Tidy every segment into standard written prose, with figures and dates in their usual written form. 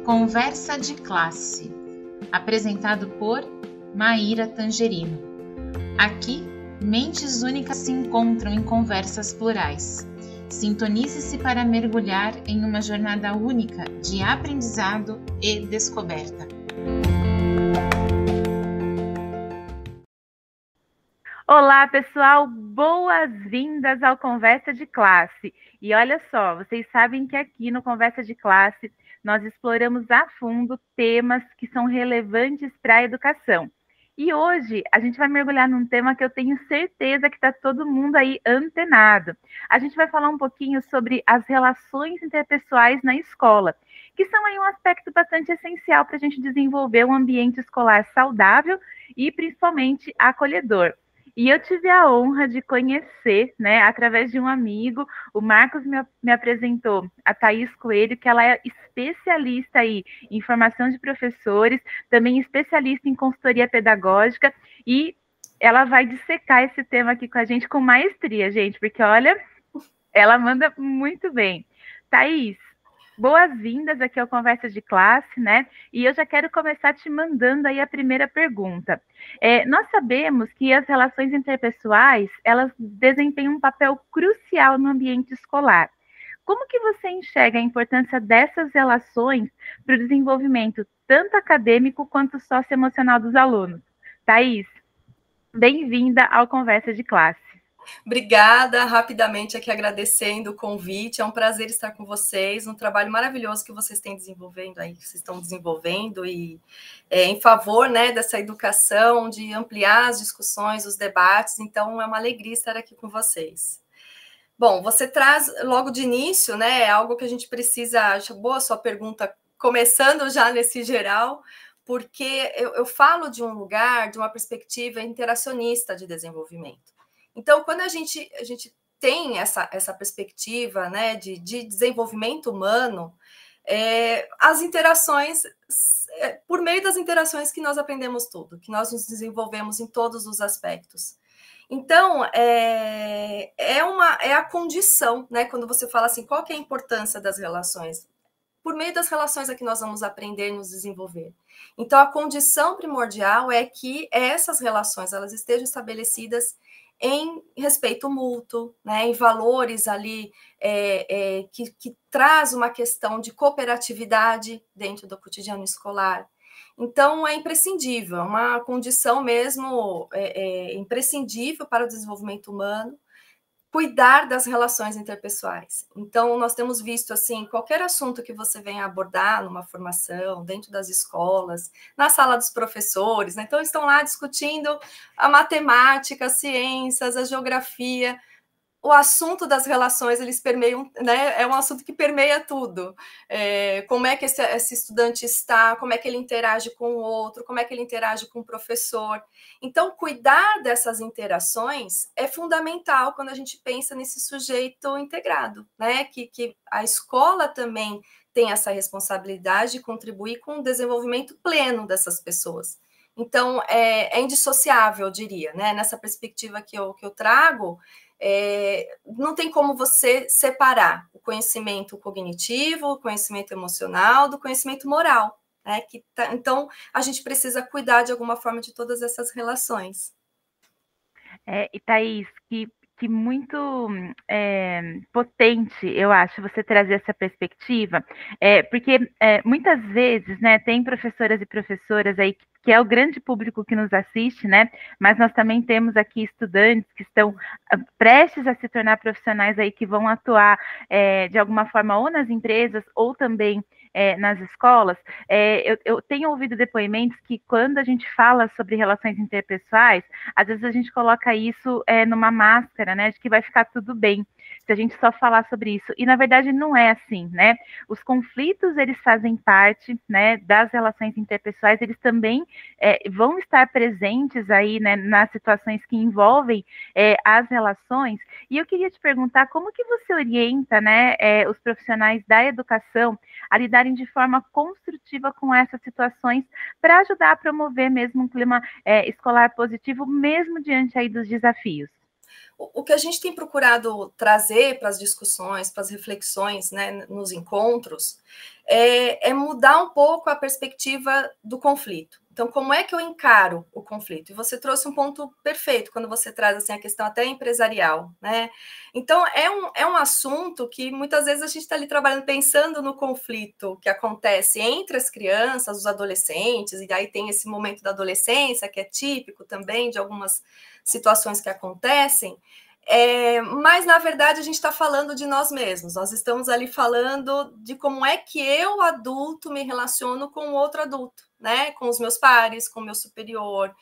Conversa de Classe, apresentado por Maíra Tangerino. Aqui, mentes únicas se encontram em conversas plurais. Sintonize-se para mergulhar em uma jornada única de aprendizado e descoberta. Olá, pessoal! Boas-vindas ao Conversa de Classe. E olha só, vocês sabem que aqui no Conversa de Classe nós exploramos a fundo temas que são relevantes para a educação. E hoje a gente vai mergulhar num tema que eu tenho certeza que está todo mundo aí antenado. A gente vai falar um pouquinho sobre as relações interpessoais na escola, que são aí um aspecto bastante essencial para a gente desenvolver um ambiente escolar saudável e principalmente acolhedor. E eu tive a honra de conhecer, né, através de um amigo, o Marcos me apresentou a Thaís Coelho, que ela é especialista aí em formação de professores, também especialista em consultoria pedagógica, e ela vai dissecar esse tema aqui com a gente com maestria, gente, porque olha, ela manda muito bem. Thaís, boas-vindas aqui ao Conversa de Classe, né? E eu já quero começar te mandando aí a primeira pergunta. Nós sabemos que as relações interpessoais, elas desempenham um papel crucial no ambiente escolar. Como que você enxerga a importância dessas relações para o desenvolvimento tanto acadêmico quanto socioemocional dos alunos? Thaís, bem-vinda ao Conversa de Classe. Obrigada, rapidamente aqui agradecendo o convite, é um prazer estar com vocês, um trabalho maravilhoso que vocês têm desenvolvendo aí, que vocês estão desenvolvendo e em favor, né, dessa educação, de ampliar as discussões, os debates, então é uma alegria estar aqui com vocês. Bom, você traz logo de início, né, algo que a gente precisa, acho boa a sua pergunta, começando já nesse geral, porque eu falo de um lugar, de uma perspectiva interacionista de desenvolvimento. Então, quando a gente tem essa perspectiva, né, de desenvolvimento humano, as interações, por meio das interações que nós aprendemos tudo, que nós nos desenvolvemos em todos os aspectos. Então, é a condição, né, quando você fala assim, qual que é a importância das relações? Por meio das relações é que nós vamos aprender e nos desenvolver. Então, a condição primordial é que essas relações elas estejam estabelecidas em respeito mútuo, né, em valores ali que traz uma questão de cooperatividade dentro do cotidiano escolar. Então, é imprescindível, uma condição mesmo imprescindível para o desenvolvimento humano, cuidar das relações interpessoais. Então, nós temos visto, assim, qualquer assunto que você venha abordar numa formação, dentro das escolas, na sala dos professores, né? Então, estão lá discutindo a matemática, as ciências, a geografia. O assunto das relações, eles permeiam, né? É um assunto que permeia tudo. Como é que esse estudante está, como é que ele interage com o outro, como é que ele interage com o professor. Então, cuidar dessas interações é fundamental quando a gente pensa nesse sujeito integrado, né? Que a escola também tem essa responsabilidade de contribuir com o desenvolvimento pleno dessas pessoas. Então, é indissociável, eu diria, né? Nessa perspectiva que eu trago, não tem como você separar o conhecimento cognitivo, o conhecimento emocional do conhecimento moral, né? Então, a gente precisa cuidar de alguma forma de todas essas relações. E Thaís, que muito potente, eu acho, você trazer essa perspectiva, porque muitas vezes, né, tem professoras e professoras aí que é o grande público que nos assiste, né, mas nós também temos aqui estudantes que estão prestes a se tornar profissionais aí que vão atuar de alguma forma ou nas empresas ou também nas escolas. Eu tenho ouvido depoimentos que quando a gente fala sobre relações interpessoais, às vezes a gente coloca isso numa máscara, né, de que vai ficar tudo bem se a gente só falar sobre isso. E, na verdade, não é assim, né? Os conflitos, eles fazem parte, né, das relações interpessoais, eles também vão estar presentes aí, né, nas situações que envolvem as relações. E eu queria te perguntar como que você orienta, né, os profissionais da educação a lidarem de forma construtiva com essas situações para ajudar a promover mesmo um clima escolar positivo, mesmo diante aí dos desafios. O que a gente tem procurado trazer para as discussões, para as reflexões, né, nos encontros, é mudar um pouco a perspectiva do conflito. Então, como é que eu encaro o conflito? E você trouxe um ponto perfeito quando você traz assim, a questão até empresarial, né? Então, é um assunto que muitas vezes a gente está ali trabalhando, pensando no conflito que acontece entre as crianças, os adolescentes, e aí tem esse momento da adolescência, que é típico também de algumas situações que acontecem. Mas, na verdade, a gente está falando de nós mesmos. Nós estamos ali falando de como é que eu, adulto, me relaciono com o outro adulto, né? Com os meus pares, com o meu superior,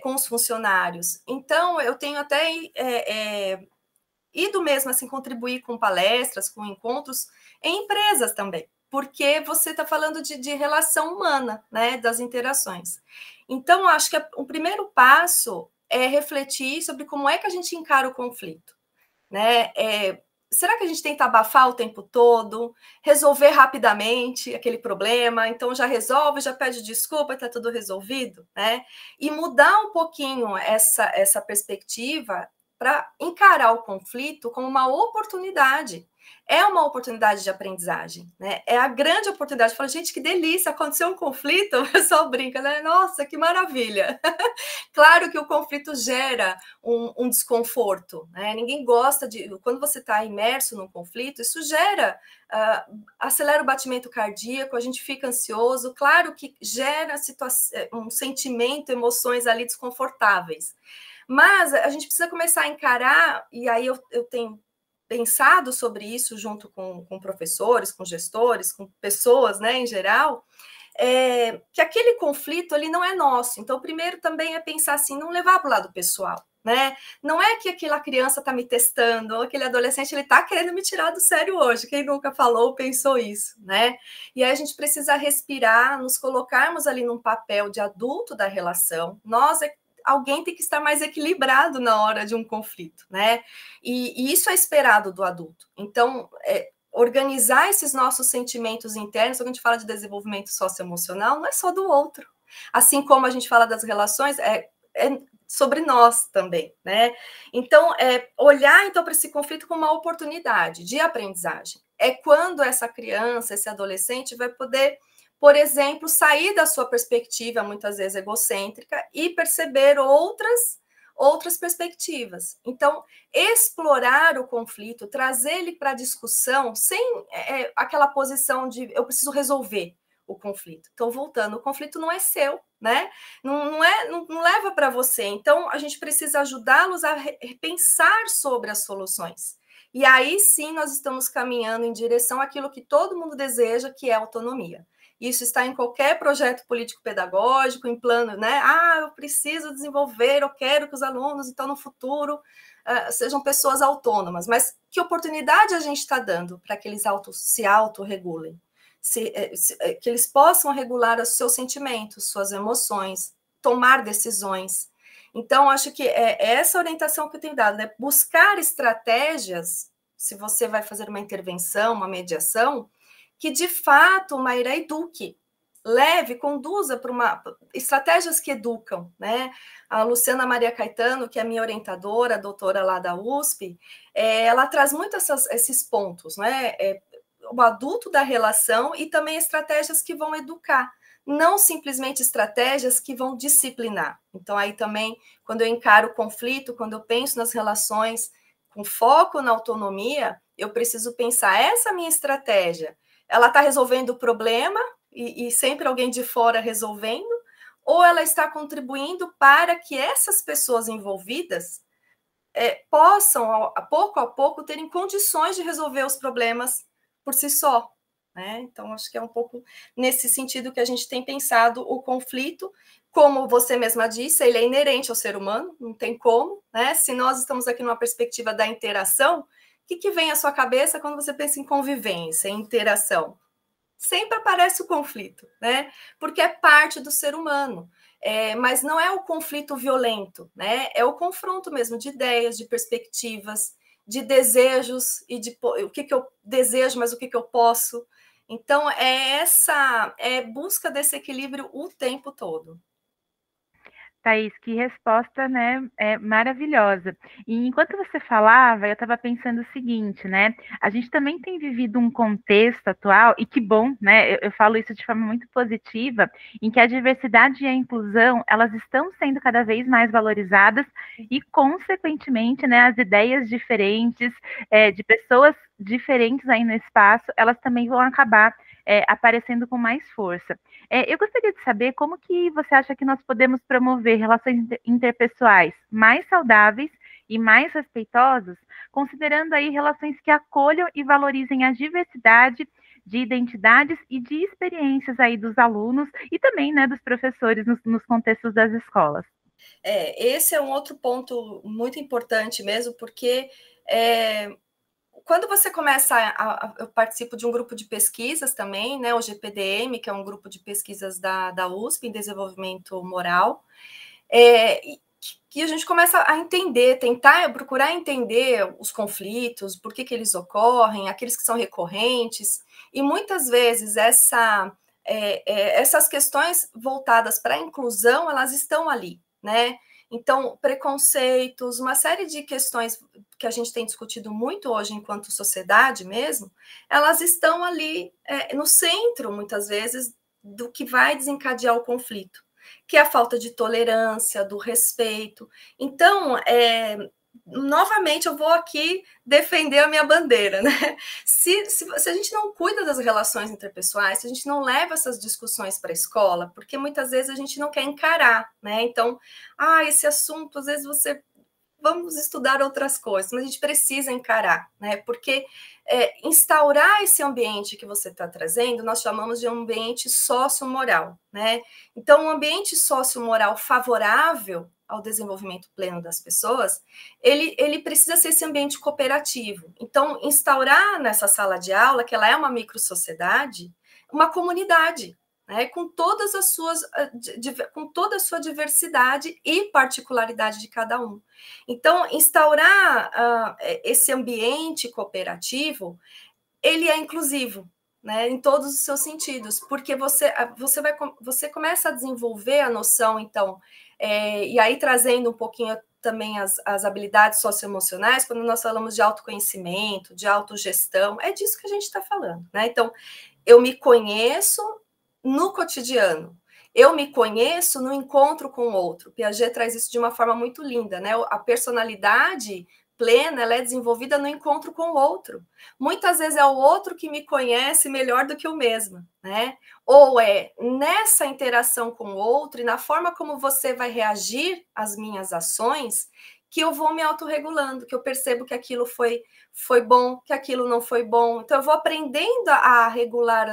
com os funcionários. Então, eu tenho até ido mesmo assim contribuir com palestras, com encontros em empresas também, porque você está falando de relação humana, né? Das interações. Então, acho que o primeiro passo é refletir sobre como é que a gente encara o conflito, né? Será que a gente tenta abafar o tempo todo, resolver rapidamente aquele problema, então já resolve, já pede desculpa, está tudo resolvido, né? E mudar um pouquinho essa perspectiva para encarar o conflito como uma oportunidade. É uma oportunidade de aprendizagem, né? É a grande oportunidade. Fala, gente, que delícia, aconteceu um conflito, o pessoal brinca, né? Nossa, que maravilha. Claro que o conflito gera um desconforto, né? Ninguém gosta de... Quando você está imerso num conflito, isso gera... acelera o batimento cardíaco, a gente fica ansioso, claro que gera um sentimento, emoções ali desconfortáveis. Mas a gente precisa começar a encarar, e aí eu tenho pensado sobre isso junto com professores, com gestores, com pessoas, né, em geral, que aquele conflito ali não é nosso. Então, primeiro também é pensar assim, não levar para o lado pessoal, né? Não é que aquela criança está me testando, ou aquele adolescente ele está querendo me tirar do sério hoje. Quem nunca falou ou pensou isso, né? E aí a gente precisa respirar, nos colocarmos ali num papel de adulto da relação. Alguém tem que estar mais equilibrado na hora de um conflito, né? E isso é esperado do adulto. Então, organizar esses nossos sentimentos internos, quando a gente fala de desenvolvimento socioemocional, não é só do outro. Assim como a gente fala das relações, é sobre nós também, né? Então, olhar então para esse conflito como uma oportunidade de aprendizagem. É quando essa criança, esse adolescente vai poder, por exemplo, sair da sua perspectiva, muitas vezes egocêntrica, e perceber outras perspectivas. Então, explorar o conflito, trazer ele para a discussão, sem aquela posição de eu preciso resolver o conflito. Então, voltando, o conflito não é seu, né? Não leva para você. Então, a gente precisa ajudá-los a pensar sobre as soluções. E aí sim nós estamos caminhando em direção àquilo que todo mundo deseja, que é autonomia. Isso está em qualquer projeto político-pedagógico, em plano, né? Eu preciso desenvolver, eu quero que os alunos, então, no futuro, sejam pessoas autônomas. Mas que oportunidade a gente está dando para que eles se autorregulem? Que eles possam regular os seus sentimentos, suas emoções, tomar decisões. Então, acho que é essa orientação que eu tenho dado, né? Buscar estratégias, se você vai fazer uma intervenção, uma mediação, que de fato, Maíra, eduque, conduza para estratégias que educam, né? A Luciana Maria Caetano, que é minha orientadora, doutora lá da USP, ela traz muito esses pontos, né? O adulto da relação e também estratégias que vão educar, não simplesmente estratégias que vão disciplinar. Então, aí também, quando eu encaro o conflito, quando eu penso nas relações com foco na autonomia, eu preciso pensar, essa minha estratégia, ela está resolvendo o problema e sempre alguém de fora resolvendo, ou ela está contribuindo para que essas pessoas envolvidas possam, pouco a pouco, terem condições de resolver os problemas por si só, né? Então, acho que é um pouco nesse sentido que a gente tem pensado o conflito. Como você mesma disse, ele é inerente ao ser humano, não tem como, né? Se nós estamos aqui numa perspectiva da interação, o que vem à sua cabeça quando você pensa em convivência, em interação? Sempre aparece o conflito, né? Porque é parte do ser humano. Mas não é o conflito violento, né? É o confronto mesmo de ideias, de perspectivas, de desejos e de o que eu desejo, mas o que eu posso. Então, busca desse equilíbrio o tempo todo. Thaís, que resposta, né, maravilhosa. E enquanto você falava, eu estava pensando o seguinte, né? A gente também tem vivido um contexto atual, e que bom, né? Eu falo isso de forma muito positiva, em que a diversidade e a inclusão, elas estão sendo cada vez mais valorizadas e, consequentemente, né, as ideias diferentes, de pessoas diferentes aí no espaço, elas também vão acabar aparecendo com mais força. Eu gostaria de saber como que você acha que nós podemos promover relações interpessoais mais saudáveis e mais respeitosas, considerando aí relações que acolham e valorizem a diversidade de identidades e de experiências aí dos alunos e também, né, dos professores nos contextos das escolas. Esse é um outro ponto muito importante mesmo, porque quando você começa eu participo de um grupo de pesquisas também, né, o GPDM, que é um grupo de pesquisas da USP em desenvolvimento moral, que a gente começa a entender, procurar entender os conflitos, por que eles ocorrem, aqueles que são recorrentes, e muitas vezes essas questões voltadas para a inclusão, elas estão ali, né? Então, preconceitos, uma série de questões que a gente tem discutido muito hoje enquanto sociedade mesmo, elas estão ali no centro, muitas vezes, do que vai desencadear o conflito, que é a falta de tolerância, do respeito. Então, novamente, eu vou aqui defender a minha bandeira, né? Se a gente não cuida das relações interpessoais, se a gente não leva essas discussões para a escola, porque muitas vezes a gente não quer encarar, né? Então, esse assunto, às vezes vamos estudar outras coisas, mas a gente precisa encarar, né? Porque instaurar esse ambiente que você está trazendo, nós chamamos de um ambiente sociomoral, né? Então, um ambiente sociomoral favorável ao desenvolvimento pleno das pessoas, ele precisa ser esse ambiente cooperativo. Então, instaurar nessa sala de aula, que ela é uma microsociedade, uma comunidade, né, com toda a sua diversidade e particularidade de cada um. Então, instaurar esse ambiente cooperativo, ele é inclusivo, né, em todos os seus sentidos, porque você começa a desenvolver a noção, então, e aí trazendo um pouquinho também as habilidades socioemocionais, quando nós falamos de autoconhecimento, de autogestão, é disso que a gente está falando, né? Então, eu me conheço no cotidiano, eu me conheço no encontro com o outro. Piaget traz isso de uma forma muito linda, né? A personalidade plena, ela é desenvolvida no encontro com o outro. Muitas vezes é o outro que me conhece melhor do que eu mesma, né? Ou nessa interação com o outro e na forma como você vai reagir às minhas ações que eu vou me autorregulando, que eu percebo que aquilo foi bom, que aquilo não foi bom. Então, eu vou aprendendo a regular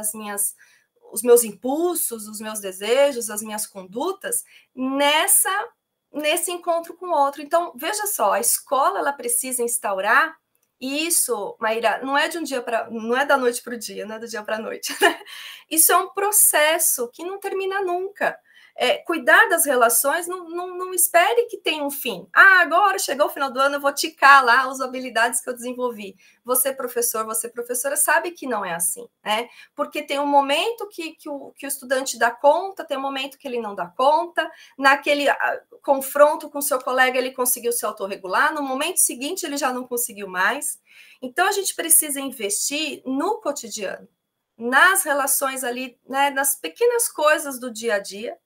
os meus impulsos, os meus desejos, as minhas condutas nesse encontro com o outro. Então, veja só, a escola ela precisa instaurar isso, Maíra, não é da noite para o dia, não é do dia para a noite. Né? Isso é um processo que não termina nunca. Cuidar das relações, não espere que tenha um fim. Agora chegou o final do ano, eu vou ticar lá as habilidades que eu desenvolvi. Você, professor, você, professora, sabe que não é assim, né? Porque tem um momento que o estudante dá conta, tem um momento que ele não dá conta, naquele confronto com seu colega ele conseguiu se autorregular, no momento seguinte ele já não conseguiu mais. Então, a gente precisa investir no cotidiano, nas relações ali, né, nas pequenas coisas do dia a dia.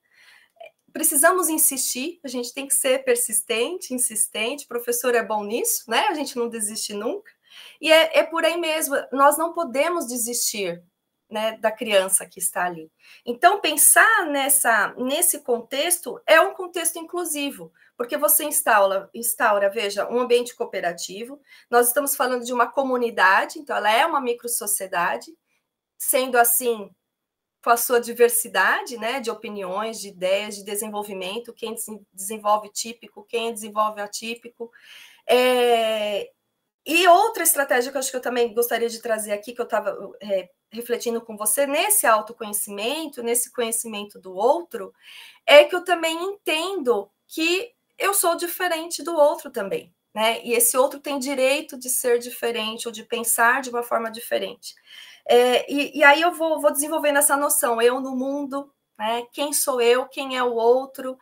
Precisamos insistir, a gente tem que ser persistente, insistente, professor é bom nisso, né? A gente não desiste nunca. E é por aí mesmo, nós não podemos desistir, né, da criança que está ali. Então, pensar nesse contexto é um contexto inclusivo, porque você instaura, veja, um ambiente cooperativo, nós estamos falando de uma comunidade, então ela é uma microsociedade, sendo assim, com a sua diversidade, né, de opiniões, de ideias, de desenvolvimento, quem desenvolve típico, quem desenvolve atípico. E outra estratégia que eu acho que eu também gostaria de trazer aqui, que eu estava refletindo com você, nesse autoconhecimento, nesse conhecimento do outro, é que eu também entendo que eu sou diferente do outro também, né? E esse outro tem direito de ser diferente ou de pensar de uma forma diferente. E aí eu vou desenvolvendo essa noção, eu no mundo, né? Quem sou eu, quem é o outro,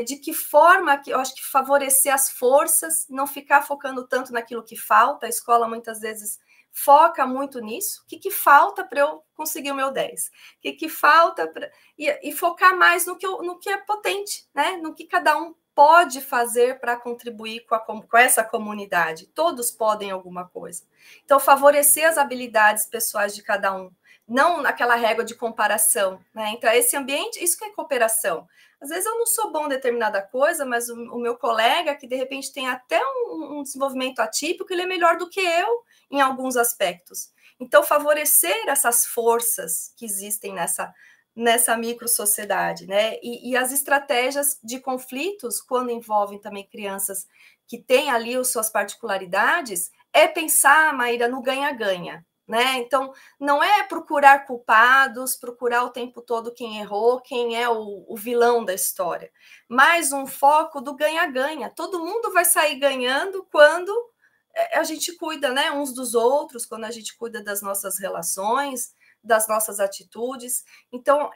de que forma que eu acho que favorecer as forças, não ficar focando tanto naquilo que falta. A escola muitas vezes foca muito nisso. O que falta para eu conseguir o meu 10? O que falta para... E focar mais no que é potente, né? No que cada um pode fazer para contribuir com essa comunidade. Todos podem alguma coisa. Então, favorecer as habilidades pessoais de cada um, não naquela régua de comparação, né? Então, esse ambiente, isso que é cooperação. Às vezes eu não sou bom em determinada coisa, mas o meu colega, que de repente tem até um desenvolvimento atípico, ele é melhor do que eu em alguns aspectos. Então, favorecer essas forças que existem nessa micro-sociedade, né? E as estratégias de conflitos, quando envolvem também crianças que têm ali as suas particularidades, é pensar, Maíra, no ganha-ganha, né? Então, não é procurar culpados, procurar o tempo todo quem errou, quem é o vilão da história, mas um foco do ganha-ganha. Todo mundo vai sair ganhando quando a gente cuida, né, uns dos outros, quando a gente cuida das nossas relações, das nossas atitudes. Então,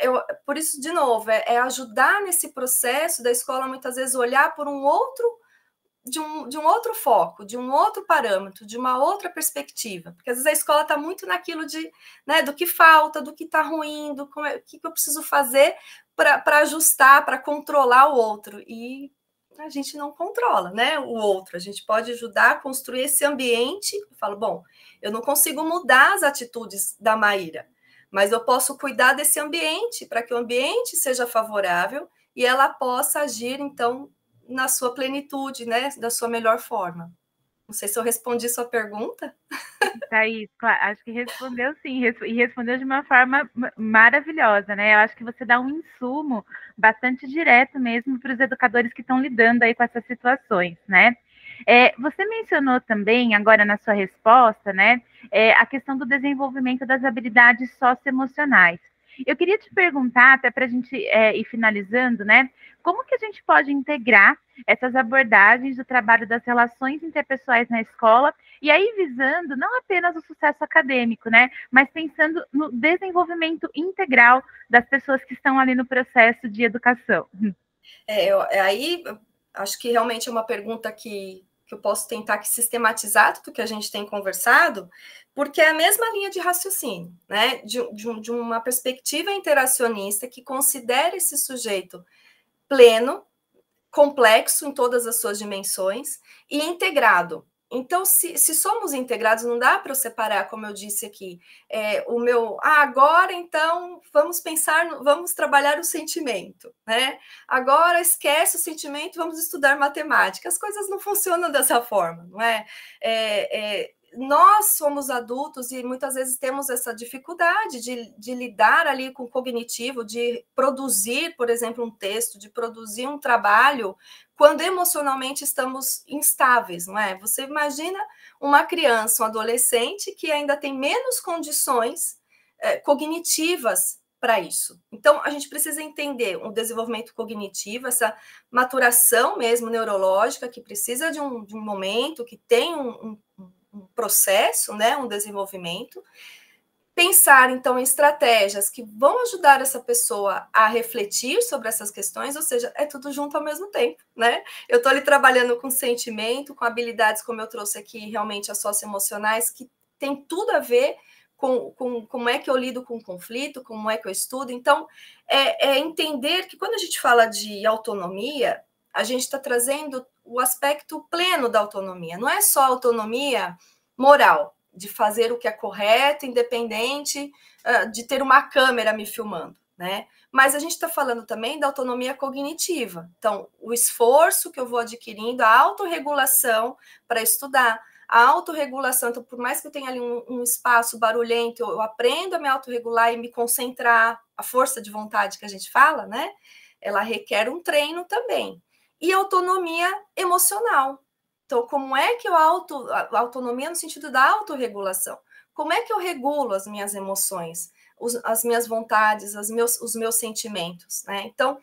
por isso, de novo, é ajudar nesse processo da escola, muitas vezes, olhar por um outro, de um outro foco, de um outro parâmetro, de uma outra perspectiva. Porque, às vezes, a escola está muito naquilo né, do que falta, do que está ruim, o que eu preciso fazer para ajustar, para controlar o outro. E a gente não controla, né, o outro. A gente pode ajudar a construir esse ambiente. Eu falo, bom, eu não consigo mudar as atitudes da Maíra, mas eu posso cuidar desse ambiente para que o ambiente seja favorável e ela possa agir, então, na sua plenitude, né, da sua melhor forma. Não sei se eu respondi sua pergunta. Thaís, acho que respondeu sim, e respondeu de uma forma maravilhosa, né? Eu acho que você dá um insumo bastante direto mesmo para os educadores que estão lidando aí com essas situações, né? Você mencionou também, agora na sua resposta, né, a questão do desenvolvimento das habilidades socioemocionais. Eu queria te perguntar, até para a gente ir finalizando, né, como que a gente pode integrar essas abordagens do trabalho das relações interpessoais na escola, e aí visando não apenas o sucesso acadêmico, né, mas pensando no desenvolvimento integral das pessoas que estão ali no processo de educação. Aí, acho que realmente é uma pergunta que eu posso tentar que sistematizar tudo que a gente tem conversado, porque é a mesma linha de raciocínio, né? De uma perspectiva interacionista que considera esse sujeito pleno, complexo em todas as suas dimensões e integrado. Então, se somos integrados, não dá para eu separar, como eu disse aqui, agora então vamos trabalhar o sentimento, né? Agora esquece o sentimento, vamos estudar matemática. As coisas não funcionam dessa forma, não é? Nós somos adultos e muitas vezes temos essa dificuldade de lidar ali com o cognitivo, de produzir, por exemplo, um texto, de produzir um trabalho, quando emocionalmente estamos instáveis, não é? Você imagina uma criança, um adolescente que ainda tem menos condições cognitivas para isso. Então, a gente precisa entender o desenvolvimento cognitivo, essa maturação mesmo neurológica, que precisa de um momento, que tem um processo, né, um desenvolvimento, pensar, então, em estratégias que vão ajudar essa pessoa a refletir sobre essas questões, ou seja, é tudo junto ao mesmo tempo, né? Eu estou ali trabalhando com sentimento, com habilidades, como eu trouxe aqui, realmente as socioemocionais, que tem tudo a ver com como é que eu lido com o conflito, como é que eu estudo. Então, é entender que quando a gente fala de autonomia, a gente está trazendo o aspecto pleno da autonomia. Não é só autonomia moral, de fazer o que é correto, independente de ter uma câmera me filmando, né? Mas a gente está falando também da autonomia cognitiva. Então, o esforço que eu vou adquirindo, a autorregulação para estudar, a autorregulação. Então, por mais que eu tenha ali um espaço barulhento, eu aprendo a me autorregular e me concentrar, a força de vontade que a gente fala, né? Ela requer um treino também. E autonomia emocional. Então, como é que a autonomia no sentido da autorregulação? Como é que eu regulo as minhas emoções, as minhas vontades, os meus sentimentos, né? Então,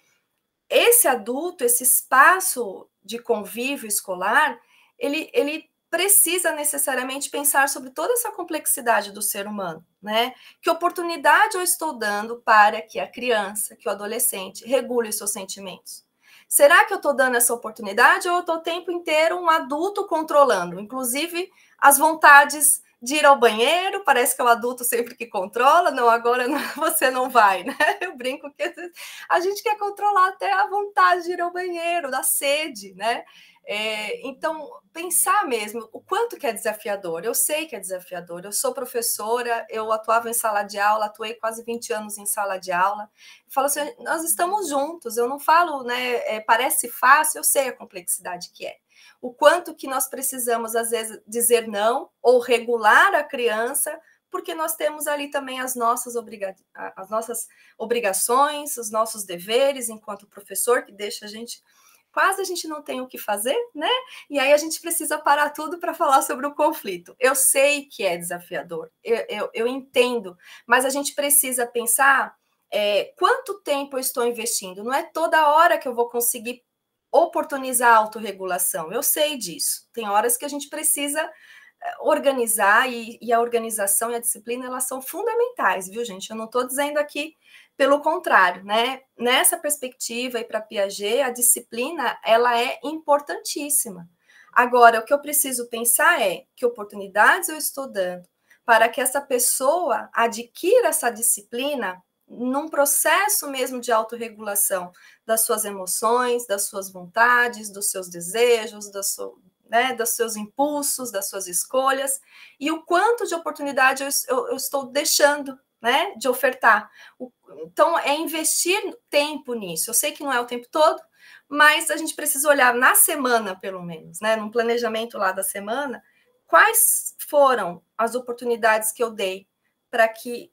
esse adulto, esse espaço de convívio escolar, ele precisa necessariamente pensar sobre toda essa complexidade do ser humano, né? Que oportunidade eu estou dando para que a criança, que o adolescente regule os seus sentimentos? Será que eu estou dando essa oportunidade ou eu estou o tempo inteiro um adulto controlando, inclusive as vontades de ir ao banheiro? Parece que é o adulto sempre que controla. Não, agora não, você não vai, né? Eu brinco que a gente quer controlar até a vontade de ir ao banheiro, da sede, né? Então, pensar mesmo o quanto que é desafiador. Eu sei que é desafiador. Eu sou professora, eu atuava em sala de aula, atuei quase 20 anos em sala de aula. Eu falo assim, nós estamos juntos. Eu não falo, né? Parece fácil, eu sei a complexidade que é. O quanto que nós precisamos, às vezes, dizer não ou regular a criança, porque nós temos ali também as nossas obrigações, os nossos deveres enquanto professor, que deixa a gente... Quase a gente não tem o que fazer, né? E aí a gente precisa parar tudo para falar sobre o conflito. Eu sei que é desafiador, eu entendo, mas a gente precisa pensar quanto tempo eu estou investindo. Não é toda hora que eu vou conseguir oportunizar a autorregulação. Eu sei disso. Tem horas que a gente precisa organizar, e a organização e a disciplina, elas são fundamentais, viu, gente? Eu não estou dizendo aqui pelo contrário, né? Nessa perspectiva e para Piaget, a disciplina, ela é importantíssima. Agora, o que eu preciso pensar é que oportunidades eu estou dando para que essa pessoa adquira essa disciplina num processo mesmo de autorregulação das suas emoções, das suas vontades, dos seus desejos, dos seus impulsos, das suas escolhas, e o quanto de oportunidade eu estou deixando, né, de ofertar. Então, é investir tempo nisso. Eu sei que não é o tempo todo, mas a gente precisa olhar na semana, pelo menos, né, num planejamento lá da semana, quais foram as oportunidades que eu dei para que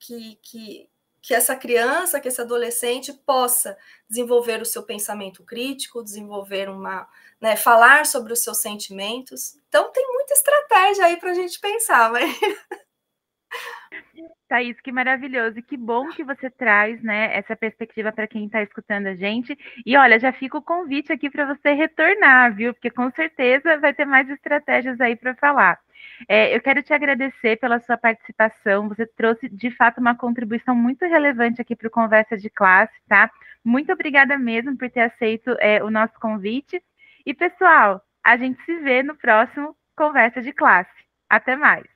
essa criança, que esse adolescente possa desenvolver o seu pensamento crítico, desenvolver falar sobre os seus sentimentos. Então, tem muita estratégia aí para a gente pensar, mas... Thaís, que maravilhoso, e que bom que você traz, né, essa perspectiva para quem está escutando a gente. E olha, já fica o convite aqui para você retornar, viu? Porque com certeza vai ter mais estratégias aí para falar. Eu quero te agradecer pela sua participação. Você trouxe, de fato, uma contribuição muito relevante aqui para o Conversa de Classe, tá? Muito obrigada mesmo por ter aceito o nosso convite. E, pessoal, a gente se vê no próximo Conversa de Classe. Até mais!